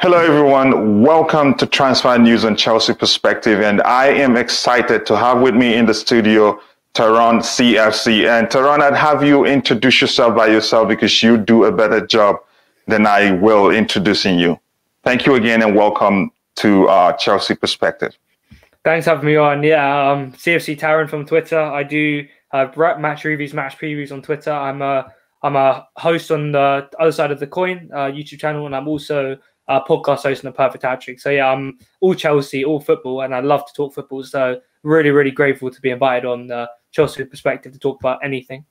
Hello, everyone. Welcome to Transfer News on Chelsea Perspective. And I am excited to have with me in the studio Taron CFC. And Taron, I'd have you introduce yourself by yourself because you do a better job than I will introducing you. Thank you again and welcome to Chelsea Perspective. Thanks for having me on. Yeah, CFC Taron from Twitter. I do match reviews, match previews on Twitter. I'm a host on the other side of the coin YouTube channel, and I'm also a podcast host on the Perfect Hat-Trick. So yeah, I'm all Chelsea, all football, and I love to talk football. So really, really grateful to be invited on Chelsea Perspective to talk about anything.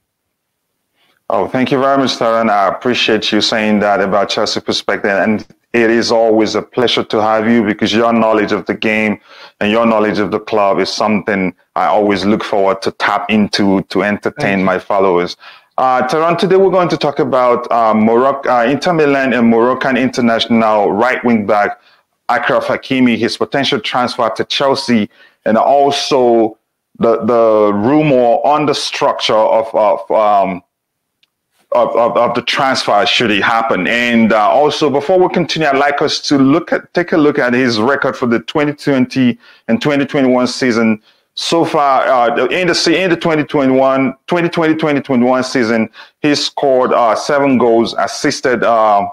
Oh, thank you very much, Taron. I appreciate you saying that about Chelsea Perspective. And it is always a pleasure to have you because your knowledge of the game and your knowledge of the club is something I always look forward to tap into to entertain my followers. Taron, today we're going to talk about Inter Milan and Moroccan international right wing back Achraf Hakimi, his potential transfer to Chelsea, and also the rumor on the structure of the transfer should it happen. And also, before we continue, I'd like us to take a look at his record for the 2020 and 2021 season. So far, in the 2020-2021 season, he scored 7 goals, assisted 9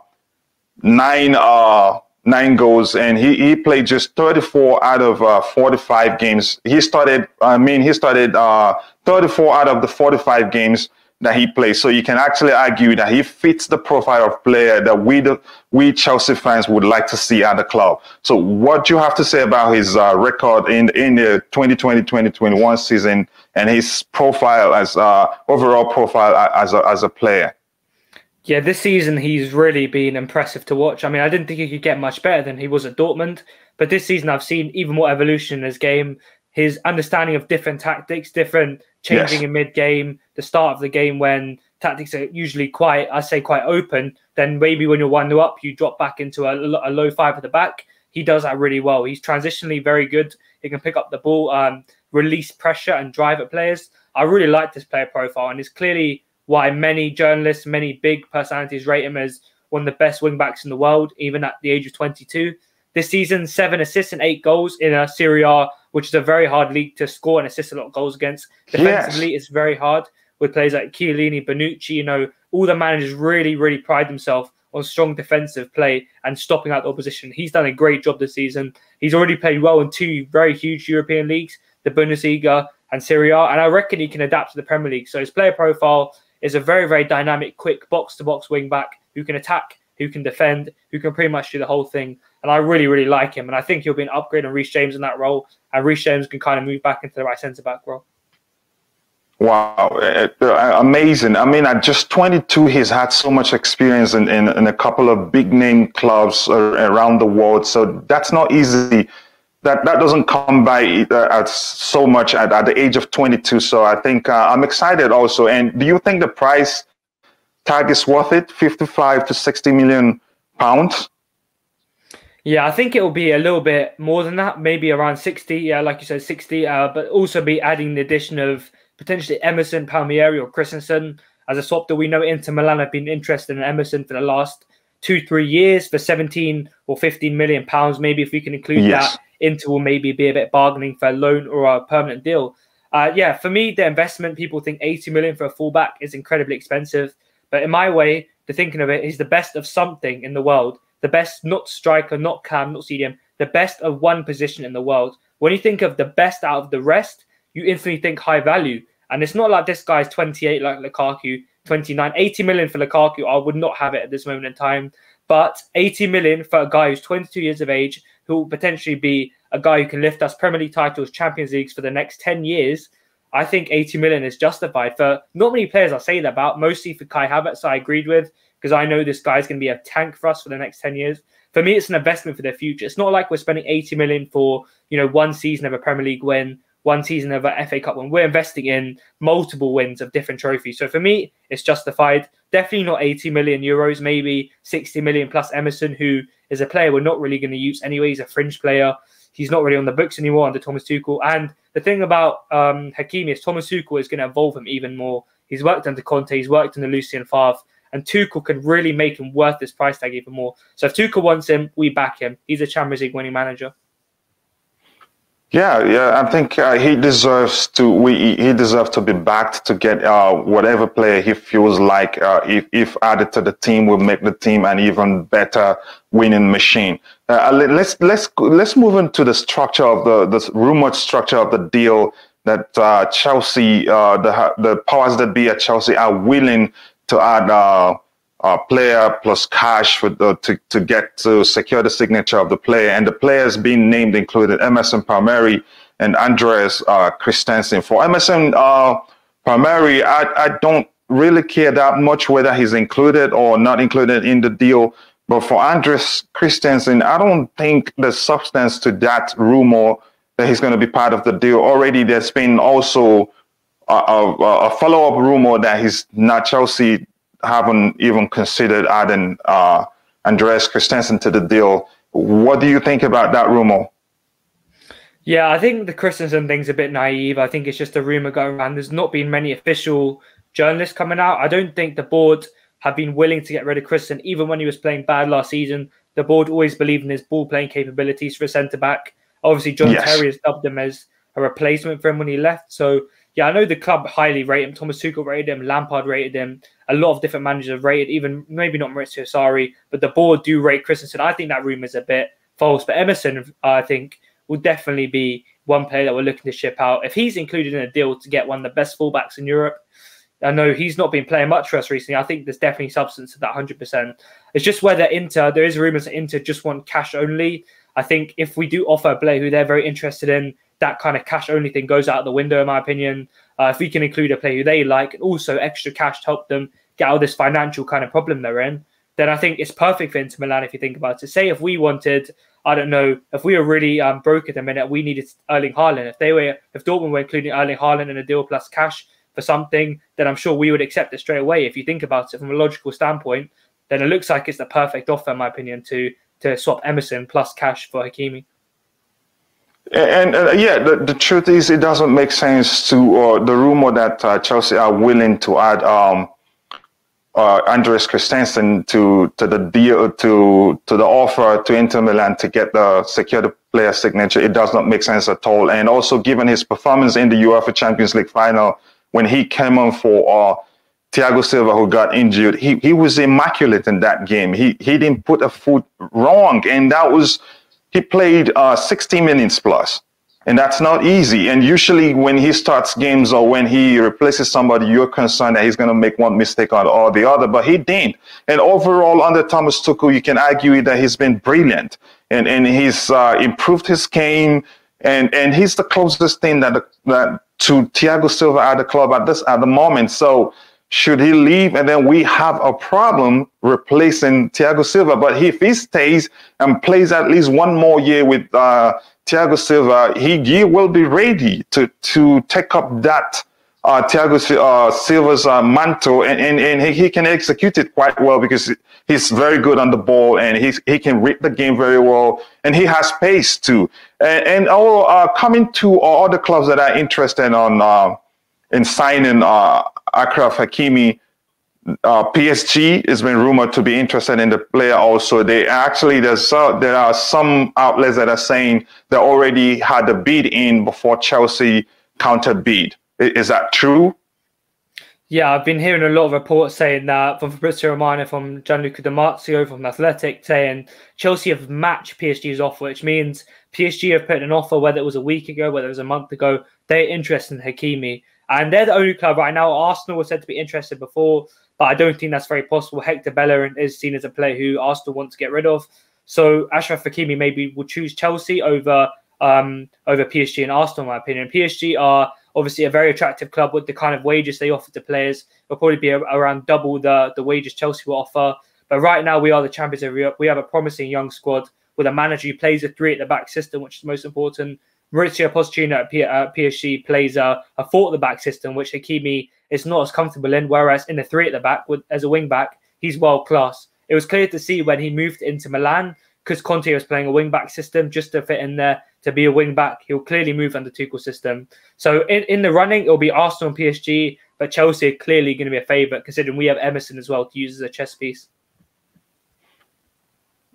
goals, and he played just 34 out of 45 games. He started 34 out of the 45 games that he plays. So you can actually argue that he fits the profile of player that we Chelsea fans would like to see at the club. So what do you have to say about his record in the 2020-2021 season and his profile as overall profile as a player? Yeah, this season he's really been impressive to watch. I mean, I didn't think he could get much better than he was at Dortmund, but this season I've seen even more evolution in his game. His understanding of different tactics, different changing in mid-game, the start of the game when tactics are usually quite open, then maybe when you're 1-0 up, you drop back into a low 5 at the back. He does that really well. He's transitionally very good. He can pick up the ball, release pressure and drive at players. I really like this player profile, and it's clearly why many journalists, many big personalities rate him as one of the best wing-backs in the world, even at the age of 22. This season, 7 assists and 8 goals in a Serie A, which is a very hard league to score and assist a lot of goals against. Defensively, it's very hard with players like Chiellini, Bonucci. You know, all the managers really, really pride themselves on strong defensive play and stopping out the opposition. He's done a great job this season. He's already played well in 2 very huge European leagues, the Bundesliga and Serie A, and I reckon he can adapt to the Premier League. So his player profile is a very, very dynamic, quick box-to-box wing-back who can attack, who can defend, who can pretty much do the whole thing. And I really, really like him. And I think he'll be an upgrade on Reece James in that role. And Reece James can kind of move back into the right centre-back role. Wow, amazing. I mean, at just 22, he's had so much experience in a couple of big-name clubs around the world. So that's not easy. That doesn't come by so much at the age of 22. So I think I'm excited also. And do you think the price tag is worth it? 55 to 60 million pounds? Yeah, I think it will be a little bit more than that, maybe around 60. Yeah, like you said, 60. But also be adding the addition of potentially Emerson, Palmieri, or Christensen as a swap that we know Inter Milan have been interested in Emerson for the last 2-3 years for 17 or 15 million pounds. Maybe if we can include that, Inter will maybe be a bit bargaining for a loan or a permanent deal. Yeah, for me, the investment, people think 80 million for a fullback is incredibly expensive. But in my way, the thinking of it, he's the best of something in the world. The best, not striker, not cam, not CDM, the best of one position in the world. When you think of the best out of the rest, you instantly think high value. And it's not like this guy's 28 like Lukaku, 29. 80 million for Lukaku, I would not have it at this moment in time. But 80 million for a guy who's 22 years of age, who will potentially be a guy who can lift us Premier League titles, Champions Leagues for the next 10 years, I think 80 million is justified. For not many players I say that about, mostly for Kai Havertz, I agreed with, because I know this guy's going to be a tank for us for the next 10 years. For me, it's an investment for their future. It's not like we're spending 80 million for, 1 season of a Premier League win, 1 season of a FA Cup win. We're investing in multiple wins of different trophies. So for me, it's justified. Definitely not 80 million euros, maybe 60 million plus Emerson, who is a player we're not really going to use anyway. He's a fringe player. He's not really on the books anymore under Thomas Tuchel. And the thing about Hakimi is Thomas Tuchel is going to evolve him even more. He's worked under Conte. He's worked under Lucien Favre. and Tuchel can really make him worth this price tag even more. So if Tuchel wants him, we back him. He's a Champions League winning manager. Yeah. I think he deserves to. He deserves to be backed to get whatever player he feels like if added to the team will make the team an even better winning machine. Let's move into the structure of the rumored structure of the deal that Chelsea, the powers that be at Chelsea, are willing to add player plus cash to secure the signature of the player, and the players being named included Emerson, Palmieri, and Andreas, Christensen. For Emerson, Palmieri, I don't really care that much whether he's included or not included in the deal. But for Andreas Christensen, I don't think there's substance to that rumor that he's going to be part of the deal. Already, there's been also a follow-up rumor that he's not Chelsea. Haven't even considered adding Andreas Christensen to the deal. What do you think about that rumor? Yeah, I think the Christensen thing's a bit naive. I think it's just a rumor going around. There's not been many official journalists coming out. I don't think the board have been willing to get rid of Christensen, even when he was playing bad last season. The board always believed in his ball-playing capabilities for a centre-back. Obviously, John Terry has dubbed him as a replacement for him when he left. So, yeah, I know the club highly rate him. Thomas Tuchel rated him. Lampard rated him. A lot of different managers have rated, even maybe not Maurizio Sarri, but the board do rate Christensen. I think that rumor is a bit false. But Emerson, I think, will definitely be one player that we're looking to ship out. If he's included in a deal to get one of the best fullbacks in Europe, I know he's not been playing much for us recently. I think there's definitely substance to that 100%. It's just whether there is rumors that Inter just want cash only. I think if we do offer a player who they're very interested in, that kind of cash only thing goes out the window, in my opinion. If we can include a player who they like and also extra cash to help them get out of this financial kind of problem they're in, then I think it's perfect for Inter Milan if you think about it. Say if we wanted, I don't know, if we were really broke at the minute, we needed Erling Haaland. If Dortmund were including Erling Haaland in a deal plus cash for something, then I'm sure we would accept it straight away. If you think about it from a logical standpoint, then it looks like it's the perfect offer, in my opinion, to swap Emerson plus cash for Hakimi. And the truth is, it doesn't make sense to the rumor that Chelsea are willing to add Andreas Christensen to the deal to the offer to Inter Milan to get secure the player signature. It does not make sense at all. And also, given his performance in the UEFA Champions League final when he came on for Thiago Silva, who got injured, he was immaculate in that game. He didn't put a foot wrong, and he played 60 minutes plus. And that's not easy. And usually when he starts games or when he replaces somebody, you're concerned that he's going to make one mistake or the other, but he didn't. And overall, under Thomas Tuchel, you can argue that he's been brilliant and he's improved his game. And he's the closest thing that to Thiago Silva at the club at the moment. So should he leave and then we have a problem replacing Thiago Silva? But if he stays and plays at least one more year with Thiago Silva, he will be ready to take up that Thiago Silva's mantle, and he can execute it quite well because he's very good on the ball and he can read the game very well, and he has pace too. And coming to other clubs that are interested in signing Achraf Hakimi, PSG has been rumored to be interested in the player also. There are some outlets that are saying they already had a bid in before Chelsea countered bid. Is that true? Yeah, I've been hearing a lot of reports saying that from Fabrizio Romano, from Gianluca Di Marzio, from Athletic, saying Chelsea have matched PSG's offer, which means PSG have put an offer, whether it was a week ago, whether it was a month ago, they're interested in Hakimi. And they're the only club right now. Arsenal was said to be interested before, but I don't think that's very possible. Hector Bellerin is seen as a player who Arsenal want to get rid of. So Achraf Hakimi maybe will choose Chelsea over PSG and Arsenal, in my opinion. PSG are obviously a very attractive club with the kind of wages they offer to players. Will probably be around double the wages Chelsea will offer. But right now we are the champions of Europe. We have a promising young squad with a manager who plays a three at the back system, which is most important. Maurizio Pochettino at PSG plays a four at the back system, which Hakimi is not as comfortable in, whereas in the three at the back, as a wing back, he's world class. It was clear to see when he moved into Milan, because Conte was playing a wing back system just to fit in there to be a wing back. He'll clearly move under Tuchel's system. So in the running, it'll be Arsenal and PSG. But Chelsea are clearly going to be a favourite, considering we have Emerson as well to use as a chess piece.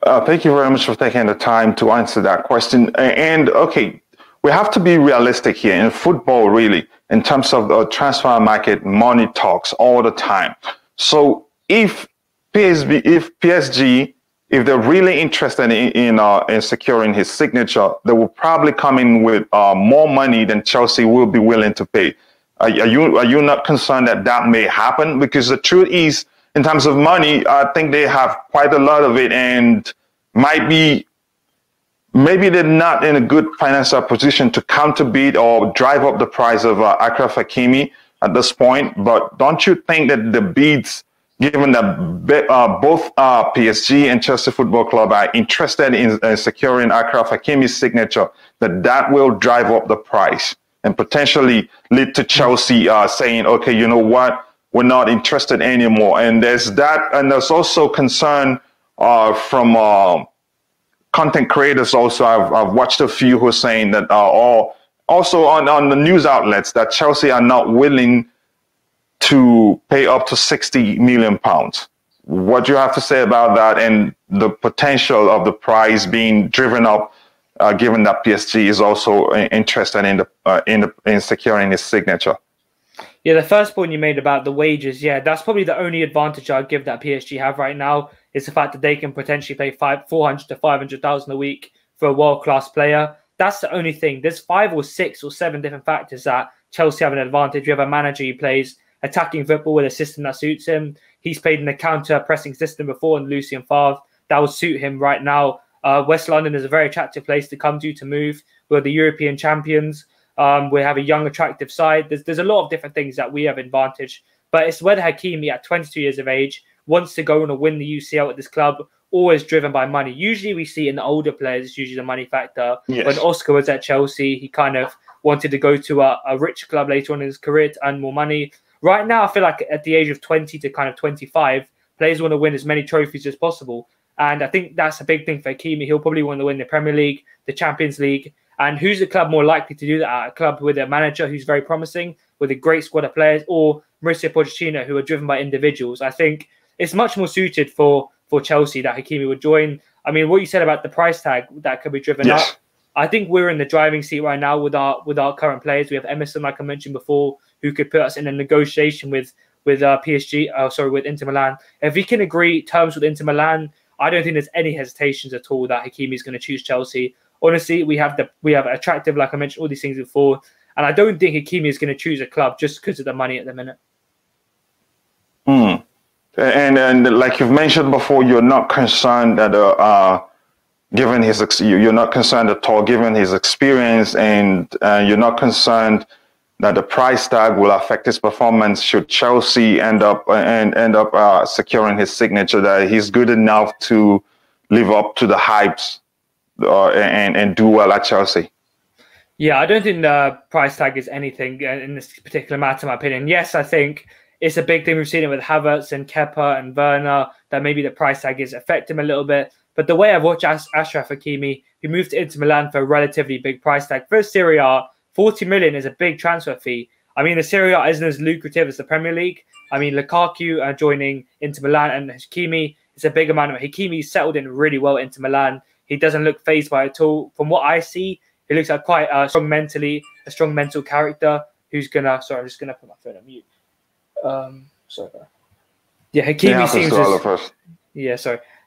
Thank you very much for taking the time to answer that question. And okay, we have to be realistic here in football, really, in terms of the transfer market. Money talks all the time. So if PSG, if they're really interested in securing his signature, they will probably come in with more money than Chelsea will be willing to pay. Are you not concerned that that may happen? Because the truth is, in terms of money, I think they have quite a lot of it, and maybe they're not in a good financial position to counterbid or drive up the price of Achraf Hakimi at this point. But don't you think that the bids, given that both PSG and Chelsea Football Club are interested in securing Achraf Hakimi's signature, that will drive up the price and potentially lead to Chelsea saying, okay, you know what, we're not interested anymore? And there's that, and there's also concern from content creators. Also, I've watched a few who are saying that also on the news outlets that Chelsea are not willing to pay up to £60 million. What do you have to say about that, and the potential of the price being driven up, given that PSG is also interested in securing his signature? Yeah, the first point you made about the wages, yeah, that's probably the only advantage I'd give that PSG have right now, is the fact that they can potentially pay 400 to 500,000 a week for a world-class player. That's the only thing. There's 5 or 6 or 7 different factors that Chelsea have an advantage. We have a manager who plays attacking football with a system that suits him. He's played in a counter-pressing system before in Lucien Favre. That will suit him right now. West London is a very attractive place to come to move. We're the European champions. We have a young, attractive side. There's a lot of different things that we have advantage. But it's whether Hakimi, at 22 years of age, wants to go and win the UCL at this club, always driven by money. Usually we see in the older players, it's usually the money factor. Yes. When Oscar was at Chelsea, he kind of wanted to go to a rich club later on in his career to earn more money. Right now, I feel like at the age of 20 to kind of 25, players want to win as many trophies as possible. And I think that's a big thing for Hakimi. He'll probably want to win the Premier League, the Champions League. And who's the club more likely to do that at? A club with a manager who's very promising, with a great squad of players, or Mauricio Pochettino, who are driven by individuals? I think it's much more suited for Chelsea that Hakimi would join. I mean, what you said about the price tag that could be driven up, I think we're in the driving seat right now with our current players. We have Emerson, like I mentioned before, who could put us in a negotiation with Inter Milan. If we can agree terms with Inter Milan, I don't think there's any hesitations at all that Hakimi is going to choose Chelsea. Honestly, we have attractive, like I mentioned, all these things before, and I don't think Hakimi is going to choose a club just because of the money at the minute. And like you've mentioned before, you're not concerned that you're not concerned at all given his experience, and you're not concerned that the price tag will affect his performance should Chelsea end up securing his signature, that he's good enough to live up to the hypes and do well at Chelsea. Yeah, I don't think the price tag is anything in this particular matter, in my opinion. Yes, I think it's a big thing. We've seen it with Havertz and Kepa and Werner, that maybe the price tag is affecting him a little bit. But the way I've watched Achraf Hakimi, he moved to Inter Milan for a relatively big price tag. For Serie A, 40 million is a big transfer fee. I mean, the Serie A isn't as lucrative as the Premier League. I mean, Lukaku joining Inter Milan, and Hakimi, it's a big amount of it. Hakimi's settled in really well at Inter Milan. He doesn't look fazed by it at all. From what I see, he looks like quite a strong mental character who's gonna. Sorry, I'm just gonna put my phone on mute. Sorry. Yeah, Hakimi seems.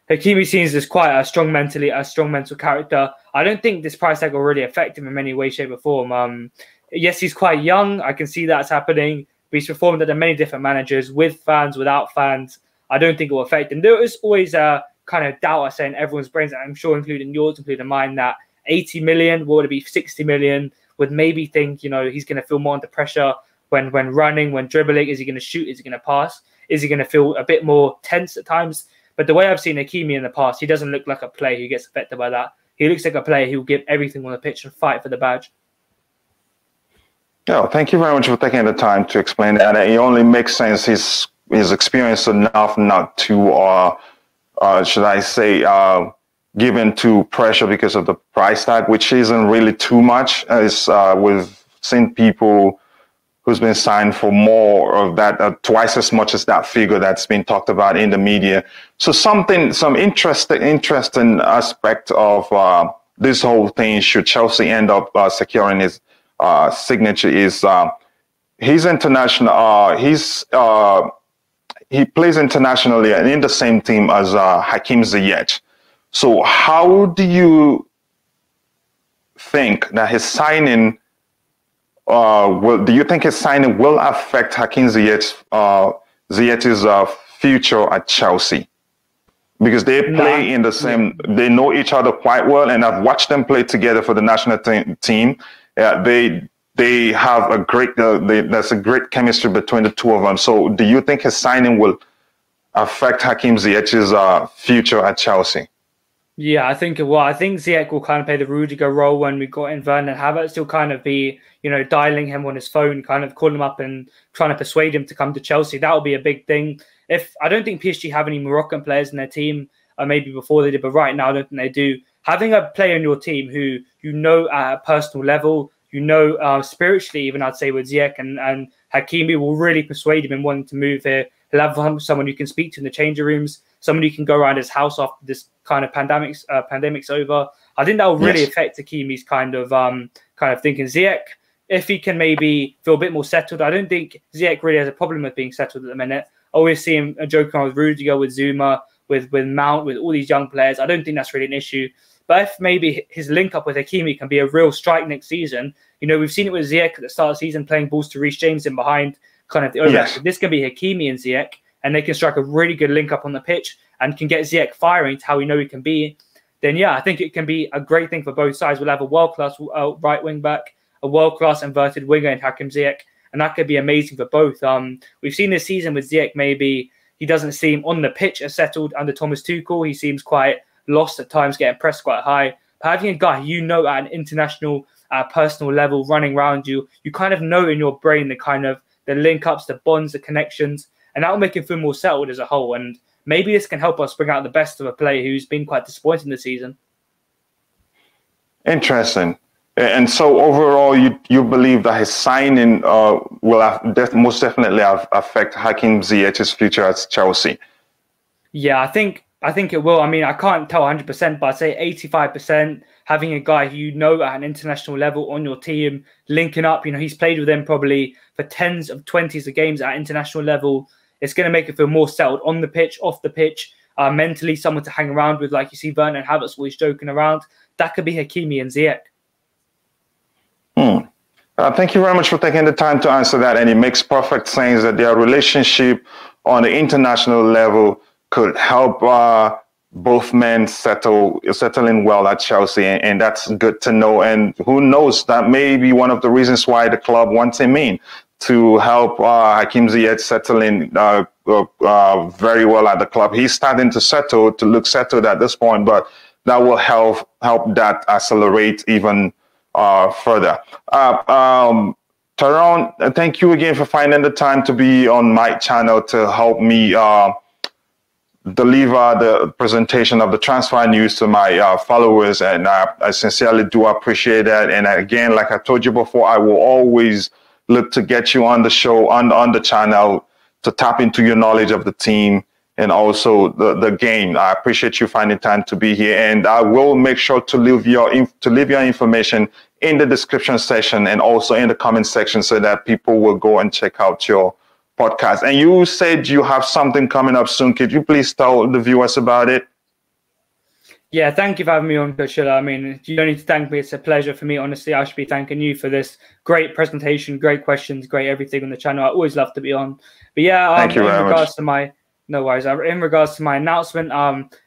Hakimi seems as quite a strong mental character. I don't think this price tag will really affect him in any way, shape, or form. Yes, he's quite young. I can see that's happening. But he's performed under many different managers, with fans, without fans. I don't think it will affect him. There is always a kind of doubt, I say, in everyone's brains, I'm sure including yours, including mine, that 80 million, what would it be, 60 million, would maybe think, he's going to feel more under pressure when running, when dribbling. Is he going to shoot? Is he going to pass? Is he going to feel a bit more tense at times? But the way I've seen Hakimi in the past, he doesn't look like a player who gets affected by that. He looks like a player who will give everything on the pitch and fight for the badge. Yeah, thank you very much for taking the time to explain that. It only makes sense. His experience enough not to, should I say, given to pressure because of the price tag, which isn't really too much. We've seen people who's been signed for more of that, twice as much as that figure that's been talked about in the media. So some interesting aspect of this whole thing, should Chelsea end up securing his signature, is he's international. He plays internationally and in the same team as Hakim Ziyech. So how do you think that his signing do you think his signing will affect Hakim Ziyech's future at Chelsea? Because they play in the same, they know each other quite well, and I've watched them play together for the national team. They have a great, there's a great chemistry between the two of them. So do you think his signing will affect Hakim Ziyech's future at Chelsea? Yeah, I think it will. I think Ziyech will kind of play the Rudiger role when we got in Werner Havertz. He'll kind of be, dialing him on his phone, kind of calling him up and trying to persuade him to come to Chelsea. That will be a big thing. I don't think PSG have any Moroccan players in their team, maybe before they did, but right now I don't think they do. Having a player in your team who at a personal level, spiritually even, I'd say, with Ziyech and Hakimi, will really persuade him in wanting to move here. He'll have someone you can speak to in the changing rooms, someone who can go around his house after this kind of pandemic's over. I think that will really affect Hakimi's kind of thinking. Ziyech, if he can maybe feel a bit more settled, I don't think Ziyech really has a problem with being settled at the minute. I always see him joking around with Rudiger, with Zuma, with Mount, with all these young players. I don't think that's really an issue. But if maybe his link up with Hakimi can be a real strike next season, we've seen it with Ziyech at the start of the season, playing balls to Reece James in behind kind of the overlap. Yes. This can be Hakimi and Ziyech, and they can strike a really good link up on the pitch and can get Ziyech firing to how we know he can be. Then, yeah, I think it can be a great thing for both sides. We'll have a world-class right wing back, a world-class inverted winger in Hakim Ziyech, and that could be amazing for both. We've seen this season with Ziyech, maybe he doesn't seem on the pitch as settled under Thomas Tuchel. He seems quite lost at times, getting pressed quite high. But having a guy at an international, personal level running around you, you kind of know in your brain the link-ups, the bonds, the connections, and that will make him feel more settled as a whole. And maybe this can help us bring out the best of a player who's been quite disappointing this season. Interesting. And so overall, you believe that his signing will most definitely affect Hakim Ziyech's future at Chelsea? Yeah, I think it will. I mean, I can't tell 100%, but I'd say 85%. Having a guy who at an international level on your team, linking up, he's played with them probably for tens of 20s of games at international level. It's going to make it feel more settled on the pitch, off the pitch, mentally, someone to hang around with, like you see Werner Havertz always joking around. That could be Hakimi and Ziyech. Thank you very much for taking the time to answer that. And it makes perfect sense that their relationship on the international level could help both men settle in well at Chelsea. And that's good to know. And who knows, that may be one of the reasons why the club wants him in, to help Hakim Ziyech settle in very well at the club. He's starting to look settled at this point, but that will help that accelerate even further. Taron, thank you again for finding the time to be on my channel to help me deliver the presentation of the transfer news to my followers, and I sincerely do appreciate that. And again, like I told you before, I will always look to get you on the show, on the channel, to tap into your knowledge of the team and also the game. I appreciate you finding time to be here, and I will make sure to leave your information in the description section and also in the comment section so that people will go and check out your podcast. And you said you have something coming up soon. Could you please tell the viewers about it? Yeah, thank you for having me on, Coachila. I mean, you don't need to thank me. It's a pleasure for me. Honestly, I should be thanking you for this great presentation, great questions, great everything on the channel. I always love to be on. But yeah, thank you very much. No worries. In regards to my announcement,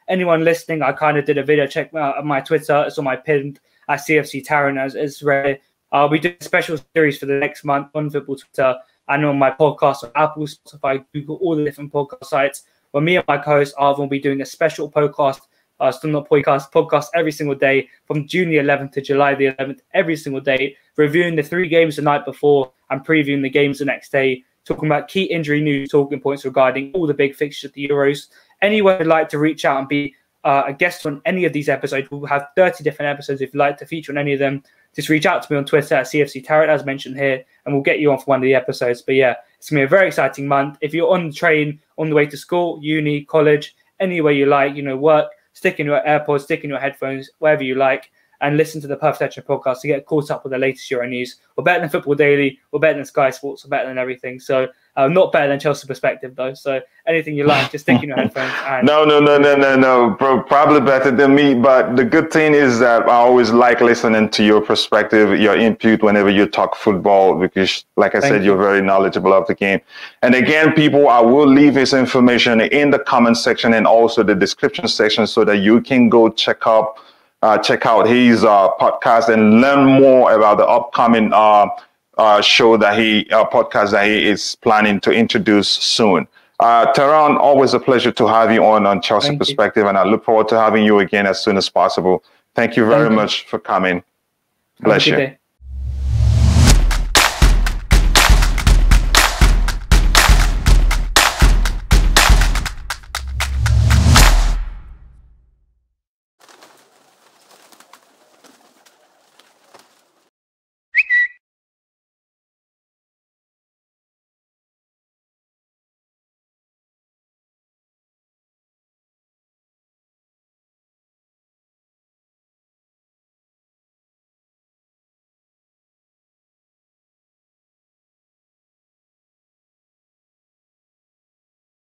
anyone listening, I kind of did a video. Check my Twitter. It's on my pinned at CFCTaron as it's ready. We do a special series for the next month on Football Twitter and on my podcast on Apple, Spotify, Google, all the different podcast sites. Where me and my co-host Arvin will be doing a special podcast. Podcast every single day from June the 11th to July the 11th, every single day, reviewing the 3 games the night before and previewing the games the next day, talking about key injury news, talking points regarding all the big fixtures of the Euros. Anyone who'd like to reach out and be a guest on any of these episodes, we'll have 30 different episodes. If you'd like to feature on any of them, just reach out to me on Twitter at CFCTaron, as mentioned here, and we'll get you on for one of the episodes. But yeah, it's going to be a very exciting month. If you're on the train, on the way to school, uni, college, anywhere you like, work, stick in your AirPods, stick in your headphones, wherever you like, and listen to the Perfect Action podcast to get caught up with the latest Euro news. We're better than Football Daily. We're better than Sky Sports. We're better than everything. So not better than Chelsea Perspective, though. So anything you like, just stick in your headphones. And No. Probably better than me. But the good thing is that I always like listening to your perspective, your input whenever you talk football, because, like I said, you're very knowledgeable of the game. And again, people, I will leave his information in the comment section and also the description section so that you can go check out his podcast and learn more about the upcoming show that podcast that he is planning to introduce soon. Taron, always a pleasure to have you on Chelsea Perspective, and I look forward to having you again as soon as possible. Thank you very much for coming. Bless you.